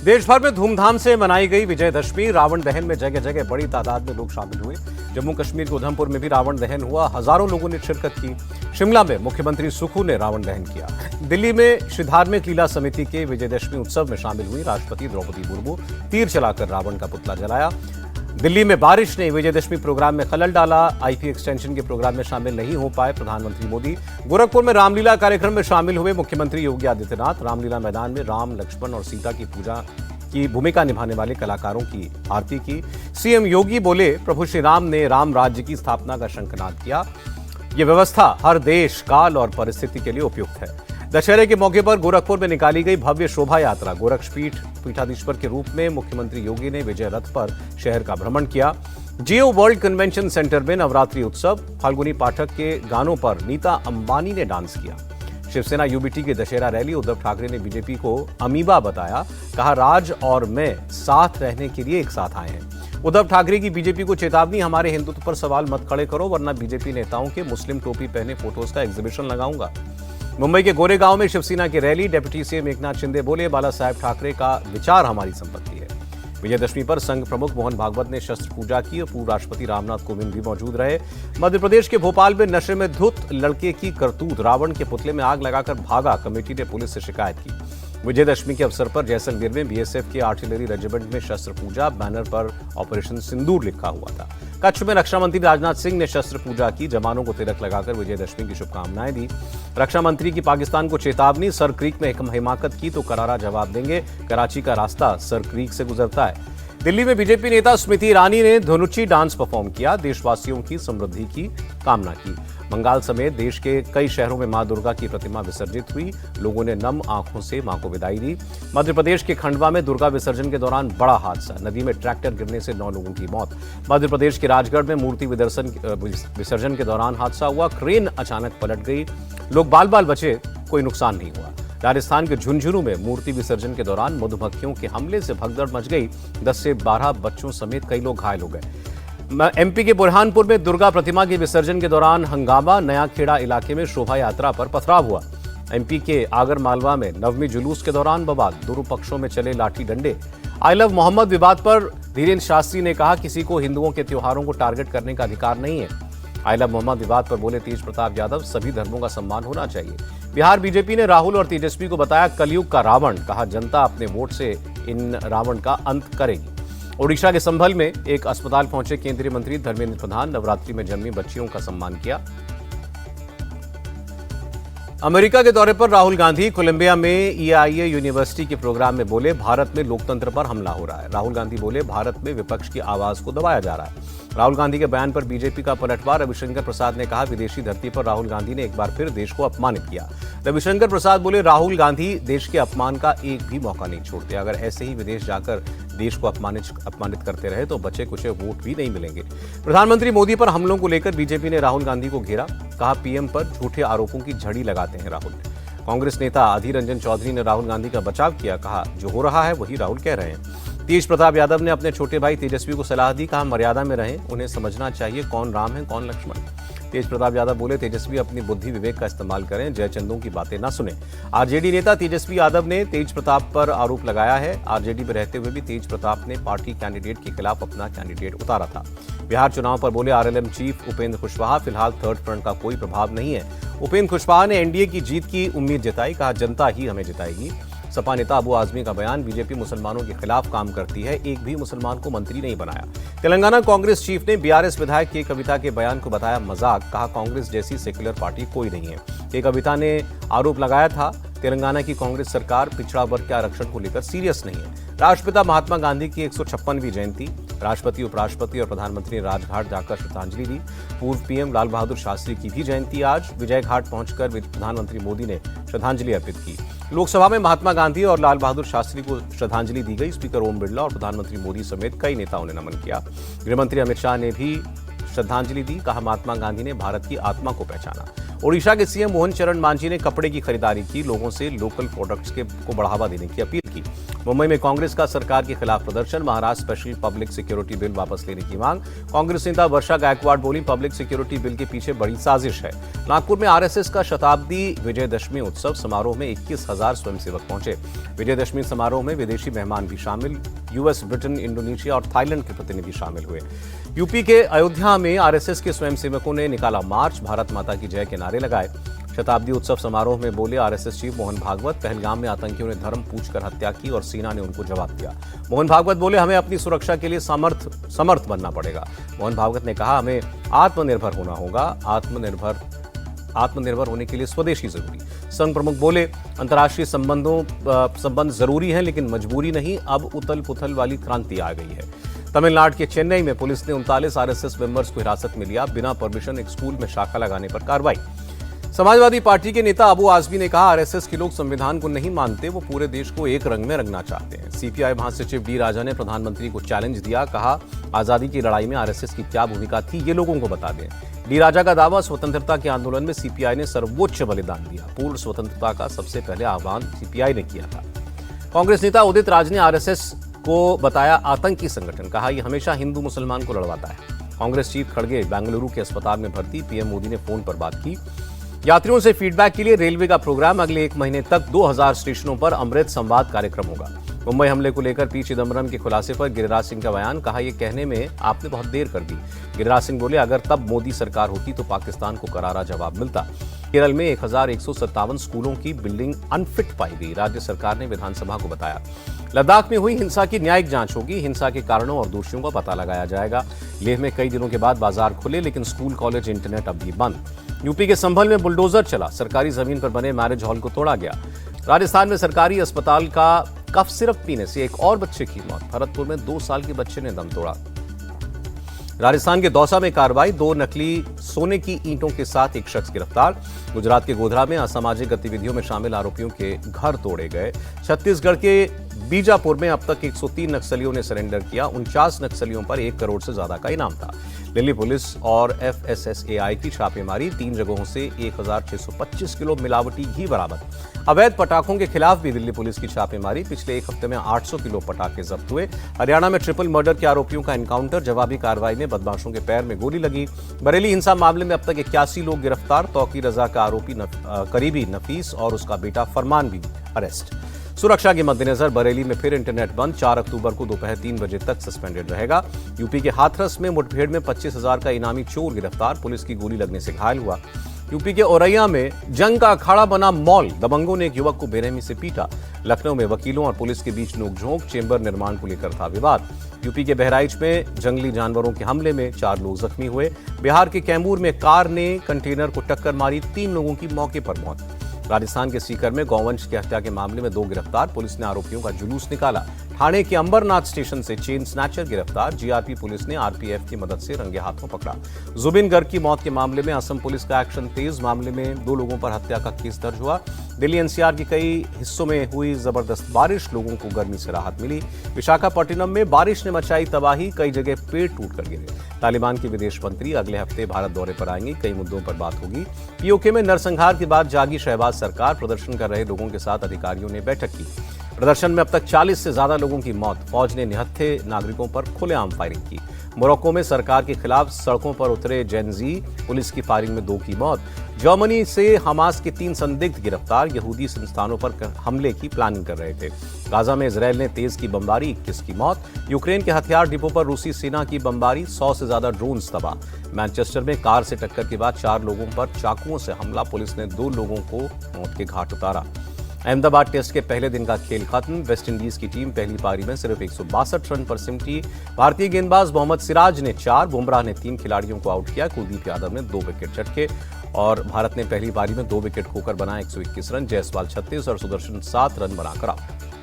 देश भर में धूमधाम से मनाई गई विजयदशमी। रावण दहन में जगह जगह बड़ी तादाद में लोग शामिल हुए। जम्मू कश्मीर के उधमपुर में भी रावण दहन हुआ, हजारों लोगों ने शिरकत की। शिमला में मुख्यमंत्री सुक्खू ने रावण दहन किया। दिल्ली में श्री धार्मिक लीला समिति के विजयदशमी उत्सव में शामिल हुई राष्ट्रपति द्रौपदी मुर्मू तीर चलाकर रावण का पुतला जलाया। दिल्ली में बारिश ने विजयदशमी प्रोग्राम में खलल डाला। आईपी एक्सटेंशन के प्रोग्राम में शामिल नहीं हो पाए प्रधानमंत्री मोदी। गोरखपुर में रामलीला कार्यक्रम में शामिल हुए मुख्यमंत्री योगी आदित्यनाथ। रामलीला मैदान में राम, लक्ष्मण और सीता की पूजा की भूमिका निभाने वाले कलाकारों की आरती की। सीएम योगी बोले, प्रभु श्री राम ने राम राज्य की स्थापना का शंखनाद किया। यह व्यवस्था हर देश, काल और परिस्थिति के लिए उपयुक्त है। दशहरे के मौके पर गोरखपुर में निकाली गई भव्य शोभा यात्रा। गोरक्षपीठ पीठाधीश्वर के रूप में मुख्यमंत्री योगी ने विजय रथ पर शहर का भ्रमण किया। जियो वर्ल्ड कन्वेंशन सेंटर में नवरात्रि उत्सव। फाल्गुनी पाठक के गानों पर नीता अंबानी ने डांस किया। शिवसेना यूबीटी की दशहरा रैली। उद्धव ठाकरे ने बीजेपी को अमीबा बताया। कहा, राज और मैं साथ रहने के लिए एक साथ आए हैं। उद्धव ठाकरे की बीजेपी को चेतावनी, हमारे हिंदुत्व पर सवाल मत खड़े करो वरना बीजेपी नेताओं के मुस्लिम टोपी पहने फोटोज का एग्जीबिशन लगाऊंगा। मुंबई के गोरेगांव में शिवसेना की rally. Deputy CM Eknath Shinde बोले, बाला साहेब ठाकरे का विचार हमारी संपत्ति है। विजयदशमी पर संघ प्रमुख मोहन भागवत ने शस्त्र पूजा की और पूर्व राष्ट्रपति रामनाथ कोविंद भी मौजूद रहे। मध्य प्रदेश के भोपाल में नशे में धुत लड़के की करतूत। रावण के पुतले में आग लगाकर भागा। कमेटी ने पुलिस से शिकायत की। विजयदशमी के अवसर पर जैसलमेर में बीएसएफ के आर्टिलरी रेजिमेंट में शस्त्र पूजा। बैनर पर ऑपरेशन सिंदूर लिखा हुआ था। कच्छ में रक्षा मंत्री राजनाथ सिंह ने शस्त्र पूजा की। जवानों को तिलक लगाकर विजयदशमी की शुभकामनाएं दी। रक्षा मंत्री की पाकिस्तान को चेतावनी, सर क्रीक में हिमाकत की तो करारा जवाब देंगे। कराची का रास्ता सर क्रीक से गुजरता है। दिल्ली में बीजेपी नेता स्मृति ईरानी ने धनुची डांस परफॉर्म किया। देशवासियों की समृद्धि की कामना की। बंगाल समेत देश के कई शहरों में मां दुर्गा की प्रतिमा विसर्जित हुई। लोगों ने नम आंखों से मां को विदाई दी। मध्य प्रदेश के खंडवा में दुर्गा विसर्जन के दौरान बड़ा हादसा। नदी में ट्रैक्टर गिरने से 9 लोगों की मौत। मध्य प्रदेश के राजगढ़ में मूर्ति विसर्जन के दौरान हादसा हुआ। क्रेन अचानक पलट गई। लोग बाल बाल बचे, कोई नुकसान नहीं हुआ। राजस्थान के झुंझुनू में मूर्ति विसर्जन के दौरान मधुमक्खियों के हमले से भगदड़ मच गई। 10 से 12 बच्चों समेत कई लोग घायल हो गए। एमपी के बुरहानपुर में दुर्गा प्रतिमा के विसर्जन के दौरान हंगामा। नया खेड़ा इलाके में शोभा यात्रा पर पथराव हुआ। एमपी के आगर मालवा में नवमी जुलूस के दौरान बवाल। दोनों पक्षों में चले लाठी डंडे। आई लव मोहम्मद विवाद पर धीरेन्द्र शास्त्री ने कहा, किसी को हिंदुओं के त्योहारों को टारगेट करने का अधिकार नहीं है। आई लव मोहम्मद विवाद पर बोले तेज प्रताप यादव, सभी धर्मों का सम्मान होना चाहिए। बिहार बीजेपी ने राहुल और तेजस्वी को बताया कलयुग का रावण। कहा, जनता अपने वोट से इन रावण का अंत करेगी। ओडिशा के संभल में एक अस्पताल पहुंचे केंद्रीय मंत्री धर्मेंद्र प्रधान। नवरात्रि में जन्मी बच्चियों का सम्मान किया। अमेरिका के दौरे पर राहुल गांधी कोलंबिया में ईआईए यूनिवर्सिटी के प्रोग्राम में बोले, भारत में लोकतंत्र पर हमला हो रहा है। राहुल गांधी बोले, भारत में विपक्ष की आवाज को दबाया जा रहा है। राहुल गांधी के बयान पर बीजेपी का पलटवार। रविशंकर प्रसाद ने कहा, विदेशी धरती पर राहुल गांधी ने एक बार फिर देश को अपमानित किया। रविशंकर प्रसाद बोले, राहुल गांधी देश के अपमान का एक भी मौका नहीं छोड़ते। अगर ऐसे ही विदेश जाकर देश को अपमानित करते रहे तो बचे कुछ वोट भी नहीं मिलेंगे। प्रधानमंत्री मोदी पर हमलों को लेकर बीजेपी ने राहुल गांधी को घेरा। कहा, पीएम पर झूठे आरोपों की झड़ी लगाते हैं राहुल। कांग्रेस नेता अधीर रंजन चौधरी ने राहुल गांधी का बचाव किया। कहा, जो हो रहा है वही राहुल कह रहे हैं। तेज प्रताप यादव ने अपने छोटे भाई तेजस्वी को सलाह दी। कहा, मर्यादा में रहें, उन्हें समझना चाहिए कौन राम है कौन लक्ष्मण। तेज प्रताप यादव बोले, तेजस्वी अपनी बुद्धि विवेक का इस्तेमाल करें, जयचंदों की बातें ना सुने। आरजेडी नेता तेजस्वी यादव ने तेज प्रताप पर आरोप लगाया है। आरजेडी में रहते हुए भी तेज प्रताप ने पार्टी कैंडिडेट के खिलाफ अपना कैंडिडेट उतारा था। बिहार चुनाव पर बोले आरएलएम चीफ उपेंद्र कुशवाहा, फिलहाल थर्ड फ्रंट का कोई प्रभाव नहीं है। उपेंद्र कुशवाहा ने एनडीए की जीत की उम्मीद जताई। कहा, जनता ही हमें जिताएगी। सपा नेता अबू आजमी का बयान, बीजेपी मुसलमानों के खिलाफ काम करती है, एक भी मुसलमान को मंत्री नहीं बनाया। तेलंगाना कांग्रेस चीफ ने बीआरएस विधायक के कविता के बयान को बताया मजाक। कहा, कांग्रेस जैसी सेक्युलर पार्टी कोई नहीं है। के कविता ने आरोप लगाया था, तेलंगाना की कांग्रेस सरकार पिछड़ा वर्ग के आरक्षण को लेकर सीरियस नहीं है। राष्ट्रपिता महात्मा गांधी की 156वीं जयंती। राष्ट्रपति, उपराष्ट्रपति और प्रधानमंत्री ने राजघाट जाकर श्रद्धांजलि दी। पूर्व पीएम लाल बहादुर शास्त्री की भी जयंती आज। विजय घाट पहुंचकर प्रधानमंत्री मोदी ने श्रद्धांजलि अर्पित की। लोकसभा में महात्मा गांधी और लाल बहादुर शास्त्री को श्रद्धांजलि दी गई। स्पीकर ओम बिरला और प्रधानमंत्री मोदी समेत कई नेताओं ने नमन किया। गृहमंत्री अमित शाह ने भी श्रद्धांजलि दी। कहा, महात्मा गांधी ने भारत की आत्मा को पहचाना। ओडिशा के सीएम मोहन चरण मांझी ने कपड़े की खरीदारी की। लोगों से लोकल प्रोडक्ट्स को बढ़ावा देने की अपील की। मुंबई में कांग्रेस का सरकार के खिलाफ प्रदर्शन, Maharashtra special public security bill वापस लेने की मांग। कांग्रेस नेता वर्षा गायकवाड़ बोली, पब्लिक सिक्योरिटी बिल के पीछे बड़ी साजिश है। नागपुर में आरएसएस का शताब्दी विजयदशमी उत्सव समारोह में 21,000 स्वयंसेवक पहुंचे। विजयदशमी समारोह में विदेशी मेहमान भी शामिल, यूएस, ब्रिटेन, इंडोनेशिया और थाईलैंड के प्रतिनिधि शामिल हुए। यूपी के अयोध्या में आरएसएस के स्वयंसेवकों ने निकाला मार्च, भारत माता की जय के नारे लगाए। शताब्दी उत्सव समारोह में बोले आरएसएस चीफ मोहन भागवत, पहलगाम में आतंकियों ने धर्म पूछकर हत्या की और सेना ने उनको जवाब दिया। मोहन भागवत बोले, हमें अपनी सुरक्षा के लिए समर्थ बनना पड़ेगा। मोहन भागवत ने कहा, हमें आत्मनिर्भर होना होगा, आत्मनिर्भर होने के लिए स्वदेशी जरूरी। संघ प्रमुख बोले, अंतर्राष्ट्रीय संबंध जरूरी है लेकिन मजबूरी नहीं, अब उथल पुथल वाली क्रांति आ गई है। तमिलनाडु के चेन्नई में पुलिस ने 39 आरएसएस मेंबर्स को हिरासत में लिया, बिना परमिशन एक स्कूल में शाखा लगाने पर कार्रवाई। समाजवादी पार्टी के नेता अबू आजमी ने कहा, आरएसएस के लोग संविधान को नहीं मानते, वो पूरे देश को एक रंग में रंगना चाहते हैं। सीपीआई महासचिव डी राजा ने प्रधानमंत्री को चैलेंज दिया, कहा आजादी की लड़ाई में आरएसएस की क्या भूमिका थी ये लोगों को बता दें। डी राजा का दावा, स्वतंत्रता के आंदोलन में सीपीआई ने सर्वोच्च बलिदान दिया, पूर्ण स्वतंत्रता का सबसे पहले आह्वान सीपीआई ने किया था। कांग्रेस नेता उदित राज ने आरएसएस को बताया आतंकी संगठन, कहा यह हमेशा हिंदू मुसलमान को लड़वाता है। कांग्रेस चीफ खड़गे बेंगलुरु के अस्पताल में भर्ती, पीएम मोदी ने फोन पर बात की। यात्रियों से फीडबैक के लिए रेलवे का प्रोग्राम, अगले 1 महीने तक 2000 स्टेशनों पर अमृत संवाद कार्यक्रम होगा। मुंबई हमले को लेकर पी चिदम्बरम के खुलासे पर गिरिराज सिंह का बयान, कहा यह कहने में आपने बहुत देर कर दी। गिरिराज सिंह बोले, अगर तब मोदी सरकार होती तो पाकिस्तान को करारा जवाब मिलता। केरल में 1157 स्कूलों की बिल्डिंग अनफिट पाई गई, राज्य सरकार ने विधानसभा को बताया। लद्दाख में हुई हिंसा की न्यायिक जांच होगी, हिंसा के कारणों और दोषियों का पता लगाया जाएगा। लेह में कई दिनों के बाद बाजार खुले लेकिन स्कूल, कॉलेज, इंटरनेट अब भी बंद। यूपी के संभल में बुलडोजर चला, सरकारी जमीन पर बने मैरिज हॉल को तोड़ा गया। राजस्थान में सरकारी अस्पताल का कफ सिरप पीने से एक और बच्चे की मौत, भरतपुर में 2 साल के बच्चे ने दम तोड़ा। राजस्थान के दौसा में कार्रवाई, 2 नकली सोने की ईंटों के साथ एक शख्स गिरफ्तार। गुजरात के गोधरा में असामाजिक गतिविधियों में शामिल आरोपियों के घर तोड़े गए। छत्तीसगढ़ के बीजापुर में अब तक 103 नक्सलियों ने सरेंडर किया, 49 नक्सलियों पर 1 करोड़ से ज्यादा का इनाम था। दिल्ली पुलिस और एफएसएसएआई की छापेमारी, 3 जगहों से 1625 किलो मिलावटी घी बरामद। अवैध पटाखों के खिलाफ भी दिल्ली पुलिस की छापेमारी, पिछले 1 हफ्ते में 800 किलो पटाखे जब्त हुए। हरियाणा में ट्रिपल मर्डर के आरोपियों का एनकाउंटर, जवाबी कार्रवाई में बदमाशों के पैर में गोली लगी। बरेली हिंसा मामले में अब तक 81 लोग गिरफ्तार, तौकीर रजा का आरोपी करीबी नफीस और उसका बेटा फरमान भी अरेस्ट। सुरक्षा के मद्देनजर बरेली में फिर इंटरनेट बंद, 4 अक्टूबर को दोपहर 3 बजे तक सस्पेंडेड रहेगा। यूपी के हाथरस में मुठभेड़ में 25,000 का इनामी चोर गिरफ्तार, पुलिस की गोली लगने से घायल हुआ। यूपी के औरैया में जंग का अखाड़ा बना मॉल, दबंगों ने एक युवक को बेरहमी से पीटा। लखनऊ में वकीलों और पुलिस के बीच नोकझोंक, चेंबर निर्माण को लेकर था विवाद। यूपी के बहराइच में जंगली जानवरों के हमले में 4 लोग जख्मी हुए। बिहार के कैमूर में कार ने कंटेनर को टक्कर मारी, 3 लोगों की मौके पर मौत। राजस्थान के सीकर में गौवंश की हत्या के मामले में 2 गिरफ्तार, पुलिस ने आरोपियों का जुलूस निकाला। ठाणे के अंबरनाथ स्टेशन से चेन स्नैचर गिरफ्तार, जीआरपी पुलिस ने आरपीएफ की मदद से रंगे हाथों पकड़ा। जुबिन गर्ग की मौत के मामले में असम पुलिस का एक्शन तेज, मामले में 2 लोगों पर हत्या का केस दर्ज हुआ। दिल्ली एनसीआर के कई हिस्सों में हुई जबरदस्त बारिश, लोगों को गर्मी से राहत मिली। विशाखापट्टनम में बारिश ने मचाई तबाही, कई जगह पेड़ टूटकर गिरे। तालिबान के विदेश मंत्री अगले हफ्ते भारत दौरे पर आएंगे, कई मुद्दों पर बात होगी। पीओके में नरसंहार के बाद जागी शहबाज सरकार, प्रदर्शन कर रहे लोगों के साथ अधिकारियों ने बैठक की। प्रदर्शन में अब तक 40 से ज्यादा लोगों की मौत, फौज ने निहत्थे नागरिकों पर खुलेआम फायरिंग की। मोरक्को में सरकार के खिलाफ सड़कों पर उतरे जेनजी, पुलिस की फायरिंग में 2 की मौत। जर्मनी से हमास के 3 संदिग्ध गिरफ्तार, यहूदी संस्थानों पर हमले की प्लानिंग कर रहे थे। गाजा में इजरायल ने तेज की बमबारी, 21 की मौत। यूक्रेन के हथियार डिपो पर रूसी सेना की बमबारी, 100 से ज्यादा ड्रोन्स तबाह। मैनचेस्टर में कार से टक्कर के बाद 4 लोगों पर चाकुओं से हमला, पुलिस ने 2 लोगों को मौत के घाट उतारा। अहमदाबाद टेस्ट के पहले दिन का खेल खत्म, वेस्टइंडीज की टीम पहली पारी में सिर्फ 162 रन पर सिमटी। भारतीय गेंदबाज मोहम्मद सिराज ने 4, बुमराह ने 3 खिलाड़ियों को आउट किया, कुलदीप यादव ने 2 विकेट झटके और भारत ने पहली पारी में 2 विकेट खोकर बनाए 121 रन। जायसवाल 36 और सुदर्शन 7 रन बनाकर आउट।